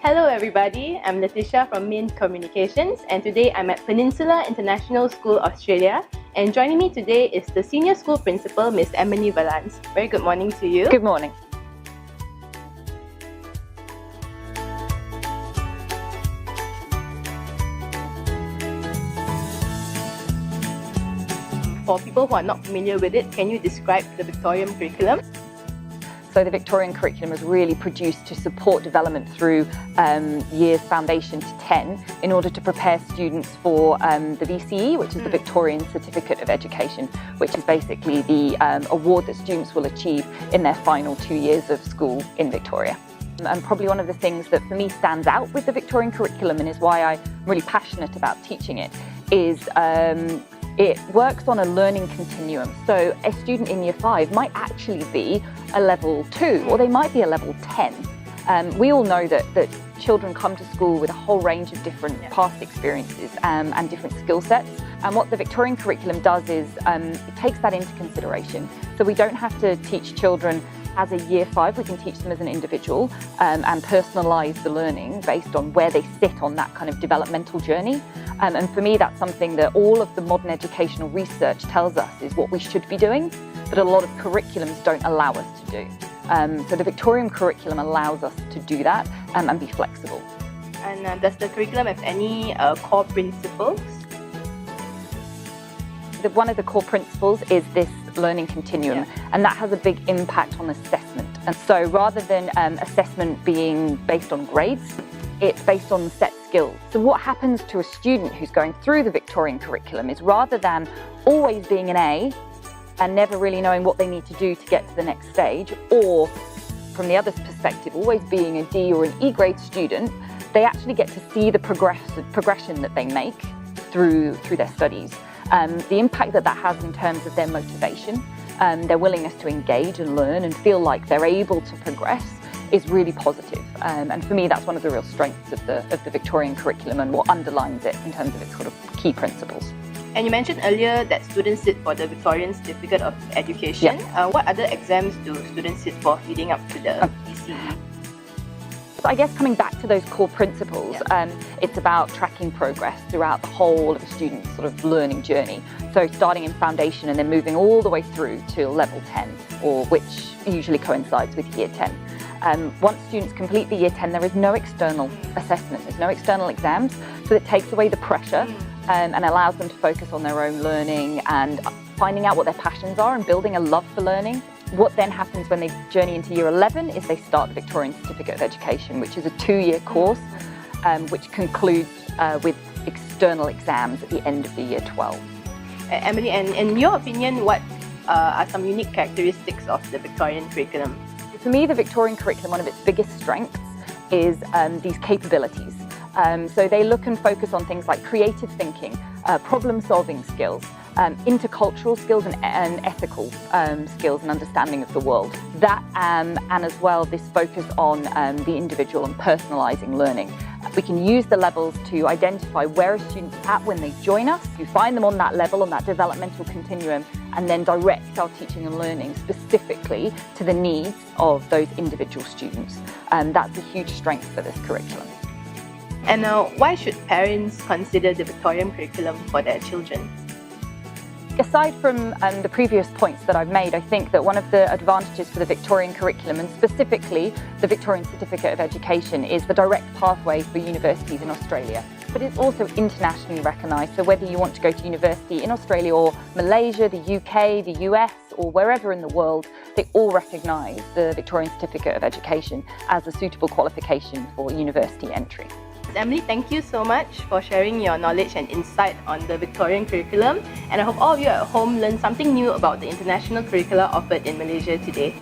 Hello everybody, I'm Letitia from Main Communications, and today I'm at Peninsula International School, Australia, and joining me today is the Senior School Principal, Miss Emily Vallance. Very good morning to you. Good morning. For people who are not familiar with it, can you describe the Victorian curriculum? So the Victorian curriculum was really produced to support development through years foundation to 10 in order to prepare students for the VCE, which is the Victorian Certificate of Education, which is basically the award that students will achieve in their final 2 years of school in Victoria. And probably one of the things that for me stands out with the Victorian curriculum and is why I'm really passionate about teaching it is it works on a learning continuum. So a student in Year 5 might actually be a level 2 or they might be a level 10. We all know that children come to school with a whole range of different past experiences and different skill sets. And what the Victorian curriculum does is it takes that into consideration. So we don't have to teach children as a Year 5, we can teach them as an individual and personalise the learning based on where they sit on that kind of developmental journey. And for me, that's something that all of the modern educational research tells us is what we should be doing, but a lot of curriculums don't allow us to do. So the Victorian curriculum allows us to do that and be flexible. And does the curriculum have any core principles? One of the core principles is this learning continuum, and that has a big impact on assessment. And so rather than assessment being based on grades, it's based on set skills. So what happens to a student who's going through the Victorian curriculum is rather than always being an A and never really knowing what they need to do to get to the next stage, or from the other's perspective, always being a D or an E grade student, they actually get to see the progression that they make through their studies. The impact that has in terms of their motivation, their willingness to engage and learn and feel like they're able to progress is really positive. And for me, that's one of the real strengths of the Victorian curriculum and what underlines it in terms of its sort of key principles. And you mentioned earlier that students sit for the Victorian Certificate of Education. What other exams do students sit for leading up to the VCE? So I guess coming back to those core principles, it's about tracking progress throughout the whole of a student's sort of learning journey. So starting in foundation and then moving all the way through to level 10, or which usually coincides with Year 10. Once students complete the Year 10, there is no external assessment, there's no external exams, so it takes away the pressure and allows them to focus on their own learning and finding out what their passions are and building a love for learning. What then happens when they journey into Year 11 is they start the Victorian Certificate of Education, which is a 2-year course, which concludes with external exams at the end of the Year 12. Emily, and in your opinion, what are some unique characteristics of the Victorian curriculum? For me, the Victorian curriculum, one of its biggest strengths is these capabilities. So they look and focus on things like creative thinking, problem-solving skills, intercultural skills and ethical skills and understanding of the world. That and as well this focus on the individual and personalising learning. We can use the levels to identify where a student's at when they join us, to find them on that level, on that developmental continuum, and then direct our teaching and learning specifically to the needs of those individual students. That's a huge strength for this curriculum. And why should parents consider the Victorian curriculum for their children? Aside from the previous points that I've made, I think that one of the advantages for the Victorian curriculum, and specifically the Victorian Certificate of Education, is the direct pathway for universities in Australia. But it's also internationally recognised, so whether you want to go to university in Australia or Malaysia, the UK, the US, or wherever in the world, they all recognise the Victorian Certificate of Education as a suitable qualification for university entry. Emily, thank you so much for sharing your knowledge and insight on the Victorian curriculum, and I hope all of you at home learned something new about the international curricula offered in Malaysia today.